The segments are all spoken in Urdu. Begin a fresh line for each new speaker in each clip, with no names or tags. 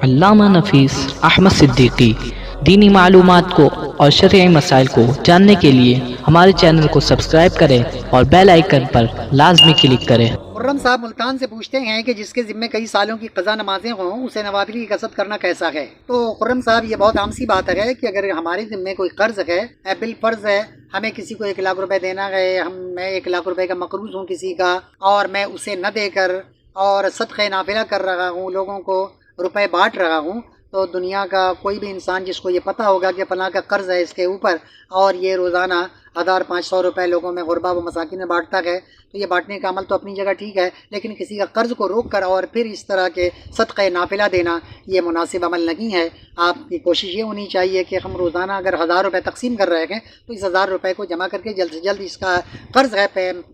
علامہ نفیس احمد صدیقی دینی معلومات کو اور شرعی مسائل کو جاننے کے لیے ہمارے چینل کو سبسکرائب کریں اور بیل آئیکن پر لازمی کلک کریں۔
خرم صاحب ملتان سے پوچھتے ہیں کہ جس کے ذمے کئی سالوں کی قضا نمازیں ہوں اسے نوافل کی کسب کرنا کیسا ہے؟ تو خرم صاحب یہ بہت عام سی بات ہے کہ اگر ہمارے ذمے کوئی قرض ہے، بالفرض ہے ہمیں کسی کو 1 لاکھ روپے دینا ہے، میں 1 لاکھ روپے کا مقروض ہوں کسی کا، اور میں اسے نہ دے کر اور صدقہ نافلہ کر رہا ہوں، لوگوں کو روپے بانٹ رہا ہوں، تو دنیا کا کوئی بھی انسان جس کو یہ پتہ ہوگا کہ فلاں کا قرض ہے اس کے اوپر اور یہ روزانہ 1500 روپے لوگوں میں غربا و مساکین میں بانٹتا ہے، تو یہ بانٹنے کا عمل تو اپنی جگہ ٹھیک ہے، لیکن کسی کا قرض کو روک کر اور پھر اس طرح کے صدقہ نافلہ دینا یہ مناسب عمل نہیں ہے۔ آپ کی کوشش یہ ہونی چاہیے کہ ہم روزانہ اگر 1000 روپے تقسیم کر رہے ہیں تو اس 1000 روپے کو جمع کر کے جلد سے جلد اس کا قرض ہے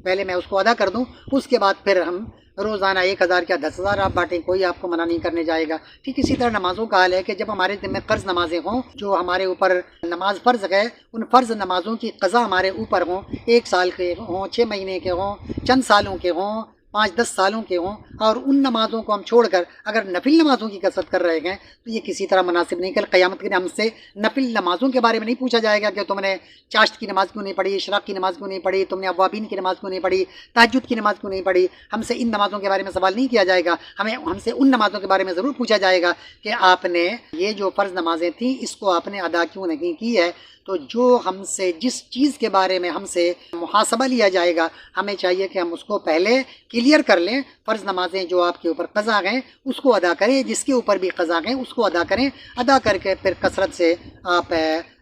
پہلے میں اس کو ادا کر دوں، اس کے بعد پھر ہم روزانہ 1000 یا 10,000 آپ بانٹیں، کوئی آپ کو منع نہیں کرنے جائے گا۔ ٹھیک اسی طرح نمازوں کا حال ہے کہ جب ہمارے ذمہ قرض نمازیں ہوں، جو ہمارے اوپر نماز فرض ہے، ان فرض نمازوں کی قضا ہمارے اوپر ہوں، 1 سال کے ہوں، 6 مہینے کے ہوں، چند سالوں کے ہوں، 5-10 سالوں کے ہوں، اور ان نمازوں کو ہم چھوڑ کر اگر نفل نمازوں کی کثرت کر رہے ہیں تو یہ کسی طرح مناسب نہیں۔ کل قیامت کے دن ہم سے نفل نمازوں کے بارے میں نہیں پوچھا جائے گا کہ تم نے چاشت کی نماز کیوں نہیں پڑھی، اشراق کی نماز کیوں نہیں پڑھی، تم نے اوابین کی نماز کیوں نہیں پڑھی، تہجد کی نماز کیوں نہیں پڑھی۔ ہم سے ان نمازوں کے بارے میں سوال نہیں کیا جائے گا، ہم سے ان نمازوں کے بارے میں ضرور پوچھا جائے گا کہ آپ نے یہ جو فرض نمازیں تھیں اس کو آپ نے ادا کیوں نہیں کی ہے۔ تو جو ہم سے جس چیز کے بارے میں ہم سے محاسبہ لیا جائے گا ہمیں چاہیے کہ ہم اس کو پہلے کلیئر کر لیں۔ فرض نمازیں جو آپ کے اوپر قضا ہیں اس کو ادا کریں، جس کے اوپر بھی قضا ہیں اس کو ادا کریں، ادا کر کے پھر کثرت سے آپ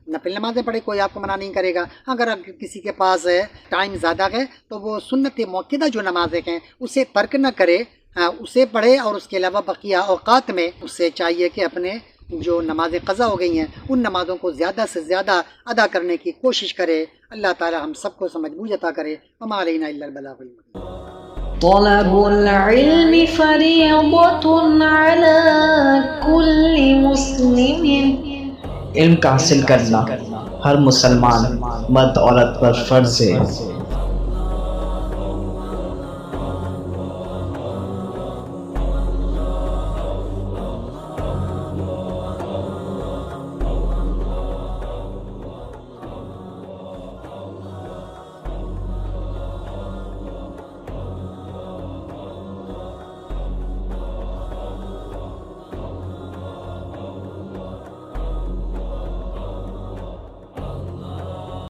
نفل نمازیں پڑھیں، کوئی آپ کو منع نہیں کرے گا۔ اگر کسی کے پاس ٹائم زیادہ ہے تو وہ سنت مؤکدہ جو نمازیں ہیں اسے ترک نہ کرے، اسے پڑھے، اور اس کے علاوہ بقیہ اوقات میں اسے چاہیے کہ اپنے جو نمازیں قضا ہو گئی ہیں ان نمازوں کو زیادہ سے زیادہ ادا کرنے کی کوشش کرے۔ اللہ تعالی ہم سب کو سمجھ بوجھ عطا کرے۔ وما علینا الا البلاغ المبین۔
طلب العلم فریضۃ علی کل مسلم،
علم کا حاصل کرنا ہر مسلمان مرد عورت پر فرض ہے۔